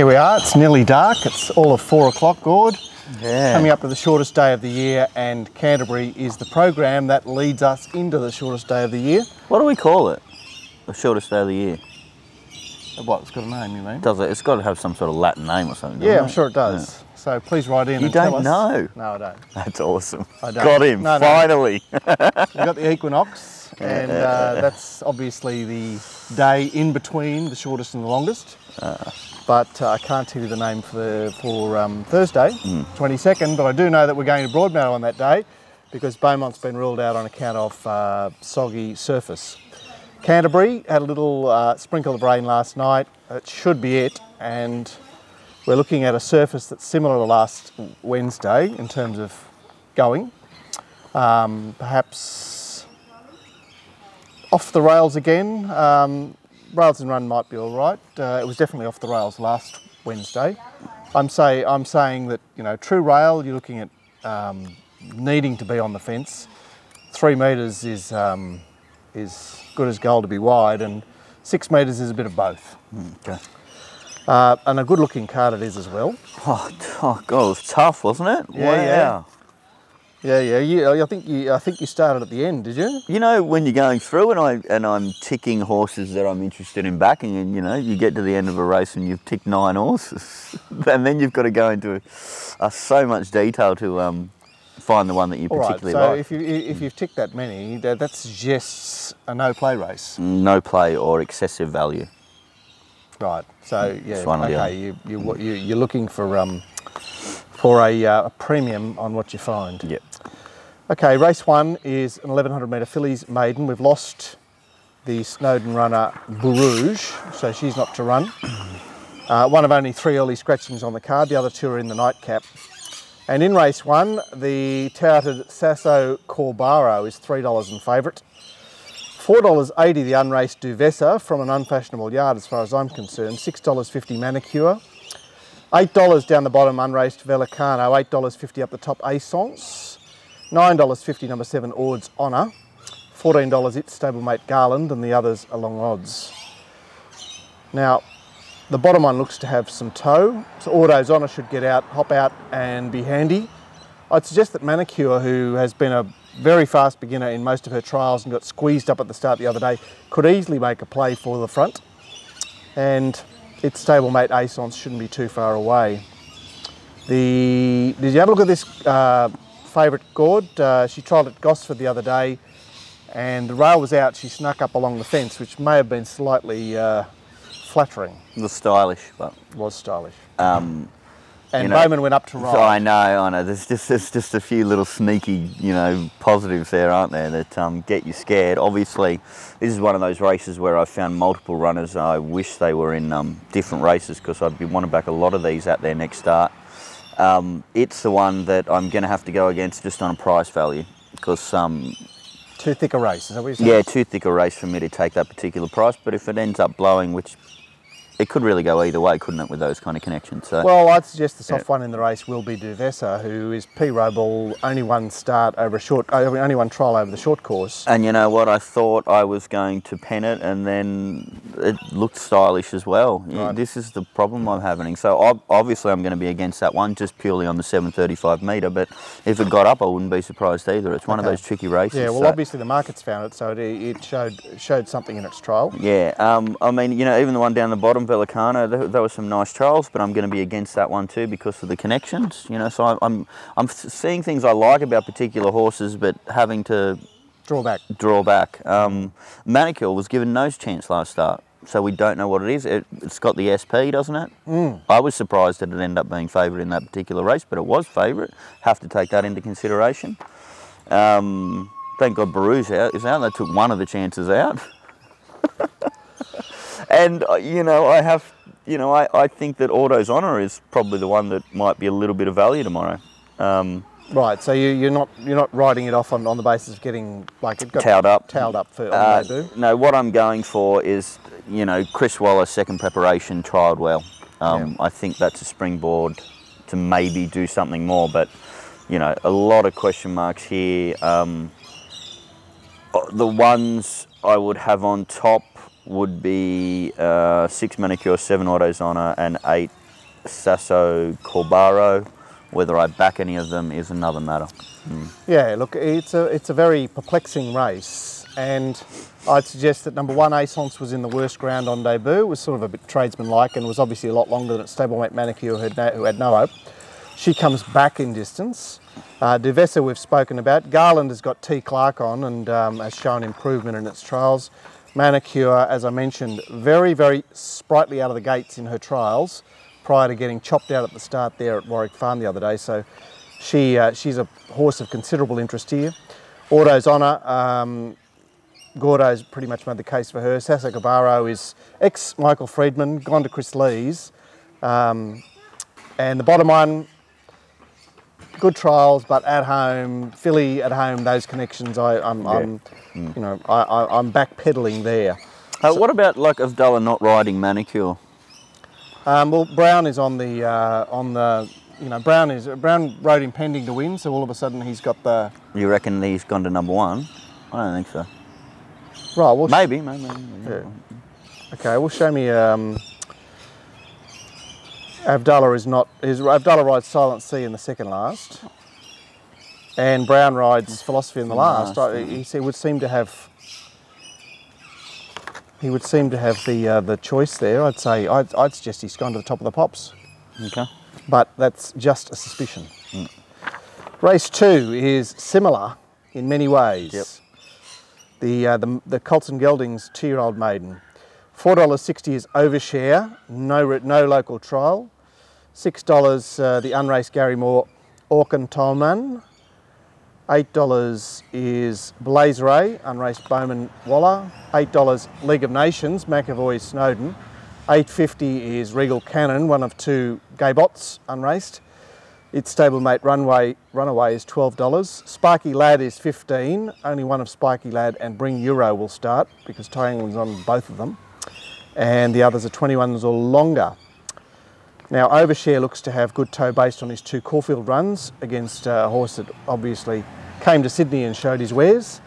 Here we are, it's nearly dark, it's all of 4 o'clock, Gord. Yeah. Coming up to the shortest day of the year, and Canterbury is the program that leads us into the shortest day of the year. What do we call it? The shortest day of the year? What, it's got a name, you mean? Does it? It's got to have some sort of Latin name or something, Yeah, doesn't I'm it? sure it does. Yeah. So please write in You and tell don't us. know? No, I don't. That's awesome. I don't. Got him, No, no. finally. We've got the equinox, and that's obviously the day in between the shortest and the longest. But I can't tell you the name for Thursday, 22nd, but I do know that we're going to Broadmeadow on that day because Beaumont's been ruled out on account of soggy surface. Canterbury had a little sprinkle of rain last night. It should be it, and we're looking at a surface that's similar to last Wednesday in terms of going. Perhaps off the rails again. Rails and run might be all right. It was definitely off the rails last Wednesday. I'm saying that, you know, true rail, you're looking at needing to be on the fence. 3 metres is good as gold to be wide, and 6 metres is a bit of both. Okay. And a good looking card it is as well. Oh God, it was tough, wasn't it? Yeah, wow. Yeah. I think you started at the end, did you? You know, when you're going through and I'm ticking horses that I'm interested in backing, and you know, you get to the end of a race and you've ticked 9 horses, and then you've got to go into so much detail to find the one that you particularly like. So if you've ticked that many, that suggests a no play race. No play or excessive value. Right. So yeah. It's one or the other. Okay. You're looking for a premium on what you find. Yep. Okay. Race 1 is an 1100 metre fillies maiden. We've lost the Snowden runner Borouge, so she's not to run. One of only 3 early scratchings on the card. The other 2 are in the nightcap. And in race 1, the touted Sasso Corbaro is $3 in favourite. $4.80 the unraced Duvessa from an unfashionable yard as far as I'm concerned. $6.50 Manicure. $8 down the bottom unraced Velicano. $8.50 up the top Essence. $9.50 number 7 Ord's Honour. $14 its stablemate Garland, and the others are long odds. Now, the bottom one looks to have some toe, so Ordo's Honour should get out, hop out and be handy. I'd suggest that Manicure, who has been a very fast beginner in most of her trials and got squeezed up at the start the other day, could easily make a play for the front. And its stablemate Essence shouldn't be too far away. Did you have a look at this favourite Gord? She trialled at Gosford the other day, and the rail was out. She snuck up along the fence, which may have been slightly flattering. It was stylish, but Was stylish. And Bowman went up to ride. I know. There's just a few little sneaky, you know, positives there, aren't there, that get you scared. Obviously, this is one of those races where I found multiple runners. I wish they were in different races because I'd want to back a lot of these at their next start. It's the one that I'm going to have to go against just on a price value because Too thick a race, is that what you're saying? yeah, too thick a race for me to take that particular price. But if it ends up blowing, which it could really go either way, couldn't it, with those kind of connections? So, Well, I'd suggest the soft one in the race will be Duvessa, who is P-Robel, only one start over only one trial over the short course. and you know what? I thought I was going to pen it, and then it looked stylish as well. Yeah, Right. this is the problem I'm having. So obviously I'm going to be against that one, just purely on the 735 metre. But if it got up, I wouldn't be surprised either. It's one of those tricky races. Yeah, well, so, obviously the market's found it, so it showed something in its trial. yeah, I mean, you know, even the one down the bottom, Velicano, there were some nice trials, but I'm going to be against that one too because of the connections. You know, so I'm seeing things I like about particular horses, but having to draw back. Manicure was given no chance last start, so we don't know what it is. It's got the SP, doesn't it? I was surprised that it ended up being favourite in that particular race, but it was favourite. Have to take that into consideration. Thank God Barouge is out. They took one of the chances out. And you know, I think that Ordo's Honour is probably the one that might be a little bit of value tomorrow. Right, so you're not writing it off on the basis of getting like it got Towed up. Towed up for on the debut. No, what I'm going for is, you know, Chris Waller's second preparation trialled well. I think that's a springboard to maybe do something more, but you know, a lot of question marks here. The ones I would have on top would be 6 Manicure, 7 Ordo's Honour, and 8 Sasso, Corbaro. Whether I back any of them is another matter. Yeah, look, it's a very perplexing race, and I'd suggest that number 1, Essence, was in the worst ground on debut. It was sort of a bit tradesman-like and was obviously a lot longer than its stablemate Manicure, who had no hope. She comes back in distance. Devesa we've spoken about. Garland has got T. Clark on and has shown improvement in its trials. Manicure, as I mentioned, very, very sprightly out of the gates in her trials prior to getting chopped out at the start there at Warwick Farm the other day. So she's a horse of considerable interest here. Auto's Honour, Gordo's pretty much made the case for her. Sasso Cabarro is ex-Michael Friedman, gone to Chris Lees. And the bottom one, good trials, but at home, filly at home, those connections, I'm backpedaling there. What about like Avdallah not riding Manicure? Well, Brown is on the Brown rode him pending to win, so all of a sudden he's got the. You reckon he's gone to number 1? I don't think so. Right. Well, maybe. Yeah. Okay. Well, show me. Avdallah rides Silent Sea in the second last, and Brown rides Philosophy in the last. He would seem to have. He would seem to have the choice there. I'd suggest he's gone to the top of the pops. Okay. But that's just a suspicion. Race 2 is similar in many ways. Yep. The Colts and Geldings 2-year-old maiden. $4.60 is Overshare, no local trial. $6 the unraced Gary Moore Orkin Tolman. $8 is Blaze Ray, unraced Bowman Waller. $8 League of Nations, McAvoy Snowden. $8.50 is Regal Cannon, one of 2 Gaybots, unraced. Its stablemate Runaway is $12. Sparky Lad is $15. Only one of Sparky Lad and Bring Euro will start because Ty England's on both of them. And the others are 21s or longer. Now, Overshare looks to have good toe based on his 2 Caulfield runs against a horse that obviously came to Sydney and showed his wares.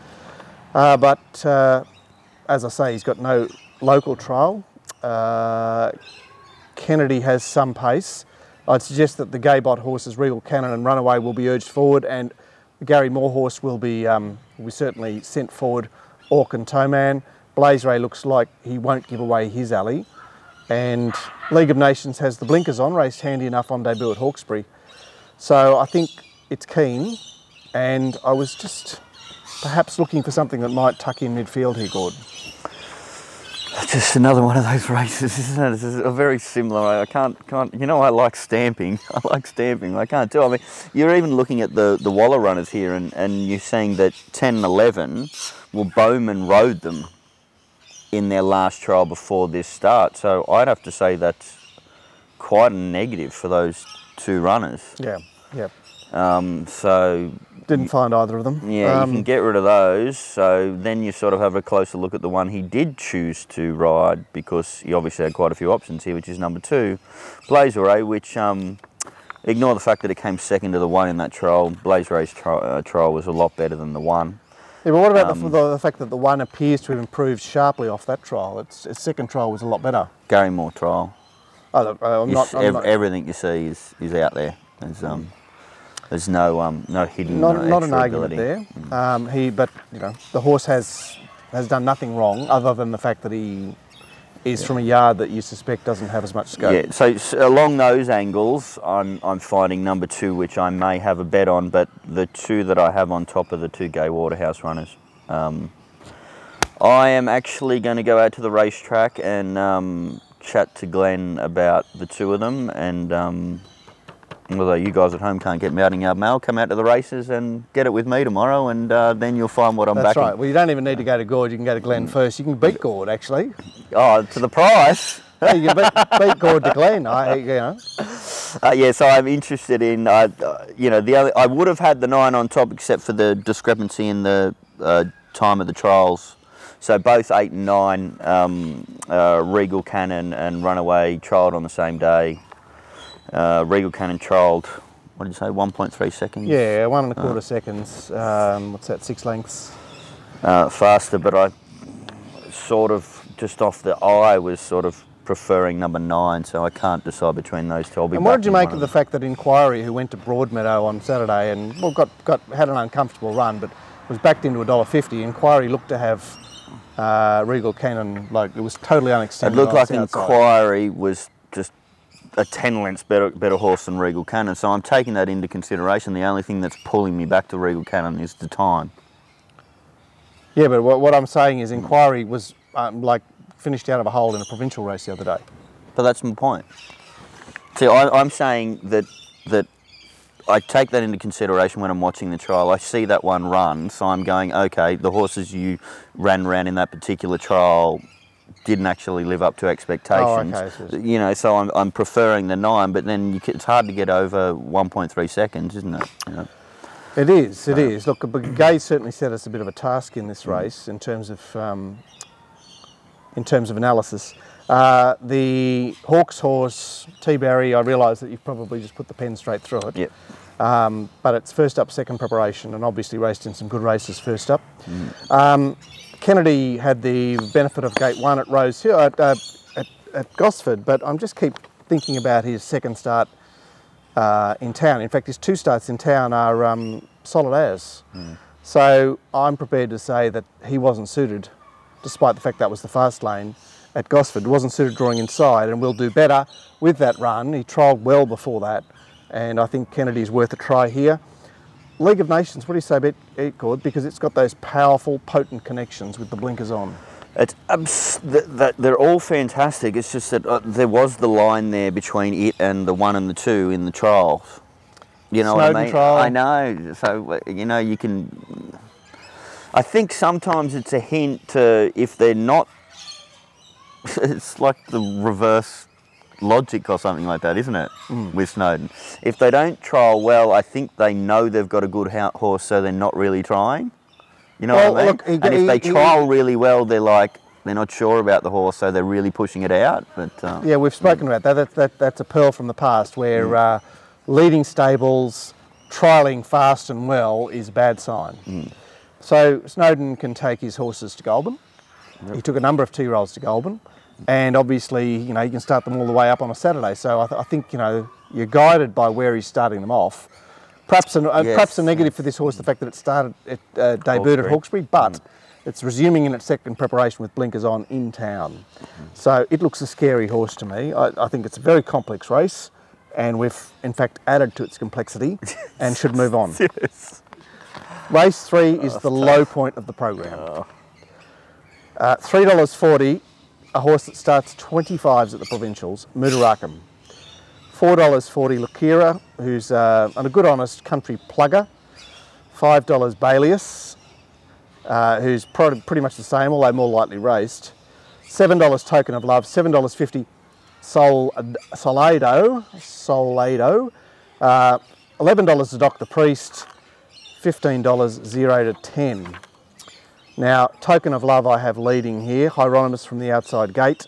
But as I say, he's got no local trial. Kennedy has some pace. I'd suggest that the Gaybot horses, Regal Cannon and Runaway, will be urged forward, and the Gary Moore horse will be certainly sent forward. Orkin Towman. Blaze Ray looks like he won't give away his alley. And League of Nations has the blinkers on, raced handy enough on debut at Hawkesbury. So I think it's keen, and I was just perhaps looking for something that might tuck in midfield here, Gordon. Just another one of those races, isn't it? This is a very similar. I can't. You know, I like stamping. I like stamping. I can't do it. I mean, you're even looking at the Waller runners here, and you're saying that 10 and 11, well, Bowman rode them in their last trial before this start. So I'd have to say that's quite a negative for those 2 runners. Yeah. So didn't find either of them. Yeah, you can get rid of those. So then you sort of have a closer look at the one he did choose to ride, because he obviously had quite a few options here, which is number 2, Blaze Ray, which ignore the fact that it came second to the 1 in that trial. Blaze Ray's trial was a lot better than the 1. Yeah, but what about the fact that the 1 appears to have improved sharply off that trial? Its second trial was a lot better. Gary Moore trial. I'm not. Everything you see is out there. There's no hidden not an extra argument ability. there. But you know, the horse has done nothing wrong other than the fact that he is from a yard that you suspect doesn't have as much scope. Yeah. So along those angles, I'm finding number 2, which I may have a bet on, but the 2 that I have on top are the 2 Gay Waterhouse runners. I am actually going to go out to the racetrack and chat to Glenn about the 2 of them, and although you guys at home can't get Mounting Yard Mail, come out to the races and get it with me tomorrow, and then you'll find what I'm backing. That's right. Well, you don't even need to go to Gord. You can go to Glenn first. You can beat Gord, actually. Oh, to the price? Hey, you can beat Gord to Glenn. Yeah, so I'm interested in, I would have had the 9 on top, except for the discrepancy in the time of the trials. So both 8 and 9, Regal Cannon and Runaway trialled on the same day. Regal Cannon trialled, what did you say, 1.3 seconds? Yeah, 1 1/4 seconds. What's that, 6 lengths? Faster, but I sort of, just off the eye, was sort of preferring number 9, so I can't decide between those two. And what did you make of the fact that Inquiry, who went to Broadmeadow on Saturday and had an uncomfortable run, but was backed into $1.50? Inquiry looked to have Regal Cannon, like it was totally unextended. It looked like Inquiry was just a 10 lengths better horse than Regal Cannon, so I'm taking that into consideration. The only thing that's pulling me back to Regal Cannon is the time. Yeah, but what I'm saying is Inquiry was finished out of a hole in a provincial race the other day. But that's my point. See, I'm saying that I take that into consideration when I'm watching the trial. I see that one run, so I'm going, okay, the horses you ran around in that particular trial didn't actually live up to expectations. Oh, okay. You know, so I'm preferring the 9, but then it's hard to get over 1.3 seconds, isn't it? You know? It is, it is. Look, Gay certainly set us a bit of a task in this race in terms of analysis. The Hawks horse, T-Barry, I realise that you've probably just put the pen straight through it. Yep. But it's first up, second preparation, and obviously raced in some good races first up. Kennedy had the benefit of gate 1 at Rose Hill, at Gosford, but I'm just keep thinking about his second start in town. In fact, his 2 starts in town are solid as. So I'm prepared to say that he wasn't suited, despite the fact that was the fast lane at Gosford. Wasn't suited drawing inside, and will do better with that run. He trialled well before that, and I think Kennedy's worth a try here. League of Nations, what do you say about it, Gord? Because it's got those powerful, potent connections with the blinkers on. They're all fantastic. It's just that there was the line there between it and the 1 and the 2 in the trials. You know Snowden what I mean? trial. I know. So, you know, you can... I think sometimes it's a hint to, if they're not... It's like the reverse logic or something like that, isn't it, with Snowden? If they don't trial well, I think they know they've got a good horse, so they're not really trying. You know what I mean? Look, and if they trial really well, they're not sure about the horse, so they're really pushing it out. But yeah, we've spoken about that. That's a pearl from the past, where leading stables, trialling fast and well is a bad sign. So Snowden can take his horses to Goulburn. He took a number of 2-year-olds to Goulburn, and obviously, you know, you can start them all the way up on a Saturday. So I think, you know, you're guided by where he's starting them off. Perhaps a negative for this horse, the fact that it debuted at Hawkesbury, but it's resuming in its second preparation with blinkers on in town. So it looks a scary horse to me. I think it's a very complex race, and we've in fact added to its complexity and should move on. Yes. Race 3 is the low point of the program. $3.40, a horse that starts 25s at the provincials, Mudarakam. $4.40 Lakira, who's a good honest country plugger. $5 Bailius, who's pretty much the same, although more lightly raced. $7 Token of Love, $7.50 Soledo, $11 the Dr. Priest, $15 0 to 10. Now, Token of Love I have leading here, Hieronymus from the outside gate.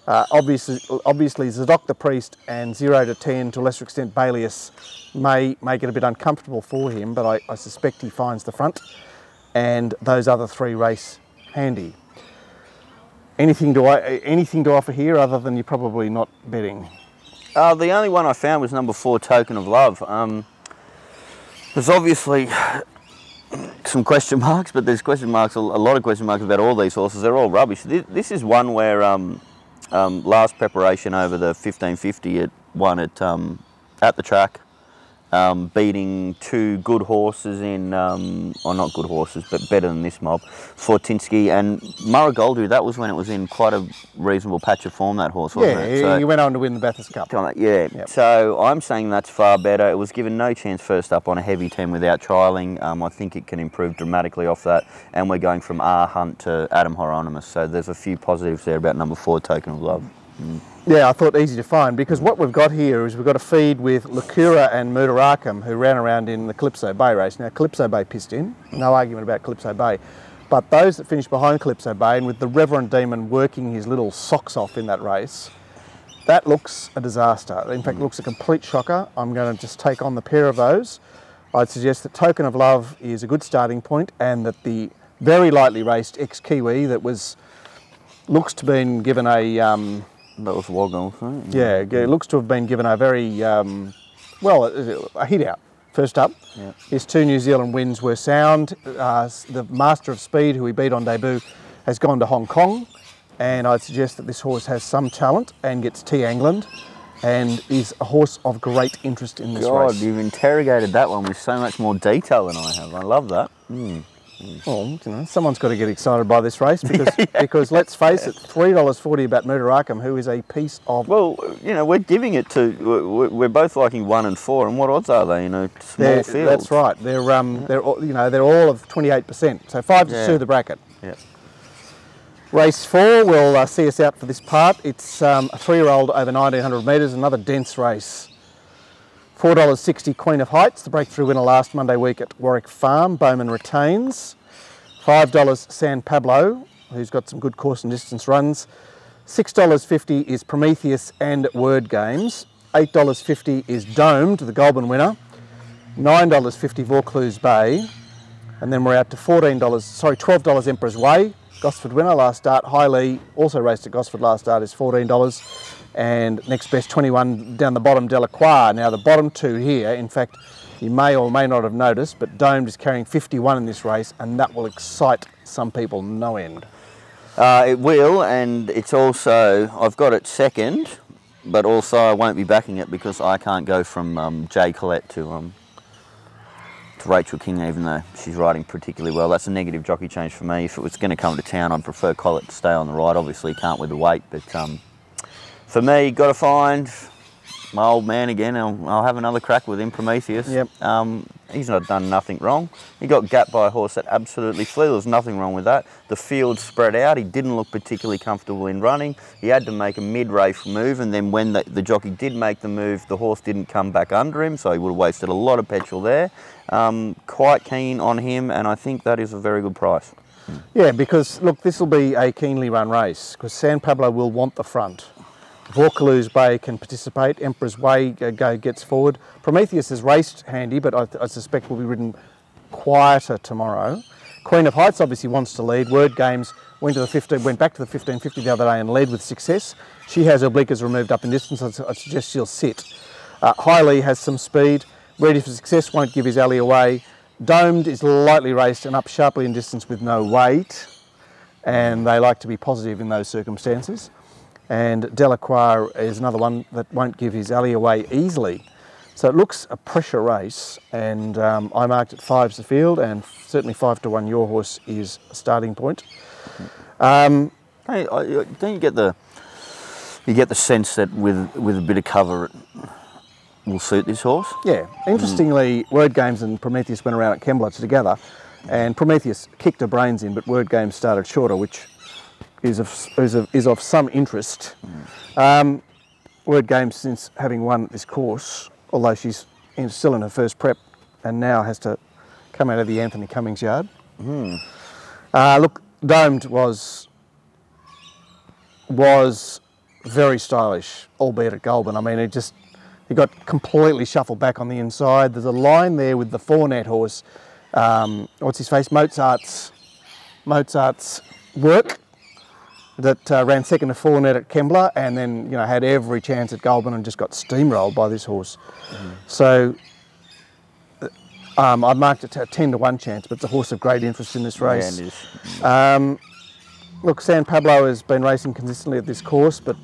Obviously Zadok the Priest and 0 to 10, to a lesser extent Bailius, may make it a bit uncomfortable for him, but I suspect he finds the front, and those other 3 race handy. Anything to offer here other than you're probably not betting? The only one I found was number 4, Token of Love. There's obviously some question marks, but there's question marks, a lot of question marks about all these horses. They're all rubbish. This is one where last preparation over the 1550 it won at the track, beating 2 good horses in, or not good horses, but better than this mob, Fortinsky and Murragoldu. That was when it was in quite a reasonable patch of form, that horse, wasn't it? Yeah, he went on to win the Bathurst Cup. Yeah, yep. So I'm saying that's far better. It was given no chance first up on a heavy 10 without trialling. I think it can improve dramatically off that, and we're going from R Hunt to Adam Hieronymus, so there's a few positives there about number 4, Token of Love. Yeah, I thought easy to find, because what we've got here is we've got a feed with Lakura and Mudarakam, who ran around in the Calypso Bay race. Now, Calypso Bay pissed in, no argument about Calypso Bay, but those that finished behind Calypso Bay, and with the Reverend Demon working his little socks off in that race, that looks a disaster. In fact, it looks a complete shocker. I'm going to just take on the pair of those. I'd suggest that Token of Love is a good starting point, and that the very lightly raced ex-Kiwi that looks to have been given a That was Woggle, right? Yeah, it looks to have been given a very, well, a hit out. First up, his 2 New Zealand wins were sound. The Master of Speed, who he beat on debut, has gone to Hong Kong, and I'd suggest that this horse has some talent and gets T. England, and is a horse of great interest in this race. God, you've interrogated that one with so much more detail than I have. I love that. Well, you know, someone's got to get excited by this race because, because let's face it, $3.40 about Mutarakam, who is a piece of... Well, you know, we're giving it to... We're both liking 1 and 4, and what odds are they? You know, small fields. That's right. They're you know, they're all of 28%. So 5 to 2 the bracket. Yeah. Race 4 will see us out for this part. It's a 3-year-old over 1,900 metres, another dense race. $4.60 Queen of Heights, the breakthrough winner last Monday week at Warwick Farm. Bowman retains. $5 San Pablo, who's got some good course and distance runs. $6.50 is Prometheus and Word Games. $8.50 is Domed, the Goulburn winner. $9.50 Vaucluse Bay. And then we're out to $12 Emperor's Way, Gosford winner last start. Highly also raced at Gosford last start, is $14. And next best 21 down the bottom, Delacroix. Now the bottom 2 here, in fact, you may or may not have noticed, but Domed is carrying 51 in this race, and that will excite some people no end. It will, and it's also, I've got it second, but also I won't be backing it because I can't go from Jay Collette to Rachel King, even though she's riding particularly well. That's a negative jockey change for me. If it was going to come to town, I'd prefer Collette to stay on the ride. Obviously, can't with the weight, but for me, got to find my old man again. I'll have another crack with him, Prometheus. Yep. He's not done nothing wrong. He got gapped by a horse that absolutely flew. There was nothing wrong with that. The field spread out. He didn't look particularly comfortable in running. He had to make a mid-race move, and then when the jockey did make the move, the horse didn't come back under him, so he would have wasted a lot of petrol there. Quite keen on him, and I think that is a very good price. Yeah, because look, this will be a keenly run race because San Pablo will want the front. Vaucluse Bay can participate. Emperor's Way gets forward. Prometheus has raced handy, but I suspect will be ridden quieter tomorrow. Queen of Heights obviously wants to lead. Word Games went back to the 1550 the other day and led with success. She has her blinkers removed up in distance. I suggest she'll sit. Highly has some speed. Ready for Success won't give his alley away. Domed is lightly raced and up sharply in distance with no weight, and they like to be positive in those circumstances. And Delacroix is another one that won't give his alley away easily. So it looks a pressure race, and I marked it 5's the field, and certainly 5 to 1 your horse is a starting point. Don't you get the sense that with a bit of cover it will suit this horse? Yeah. Interestingly, Word Games and Prometheus went around at Kembla together, and Prometheus kicked her brains in, but Word Games started shorter, which is of some interest. Word Games, since having won this course, although she's still in her first prep and now has to come out of the Anthony Cummings yard. Look, Domed was very stylish, albeit at Goulburn. I mean, he got completely shuffled back on the inside. There's a line there with the 4-net horse. What's his face? Mozart's Work. That ran second to 4-net at Kembla, and then had every chance at Goulburn and just got steamrolled by this horse. So I marked it to a 10 to 1 chance, but it's a horse of great interest in this race. Yeah, it is. Look, San Pablo has been racing consistently at this course, but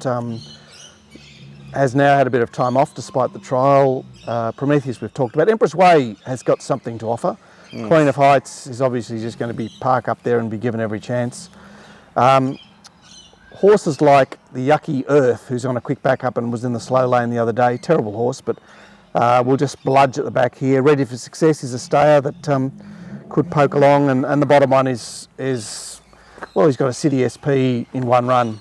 has now had a bit of time off despite the trial. Prometheus we've talked about. Emperor's Way has got something to offer. Queen of Heights is obviously just going to be park up there and be given every chance. Horses like the Yucky Earth, who's on a quick back up and was in the slow lane the other day, terrible horse, but will just bludge at the back here. Ready for Success is a stayer that could poke along, and the bottom one is well, he's got a City SP in one run.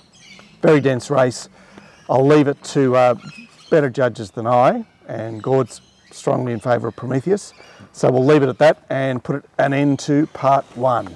Very dense race. I'll leave it to better judges than I, and Gord's strongly in favour of Prometheus. So we'll leave it at that and put an end to part 1.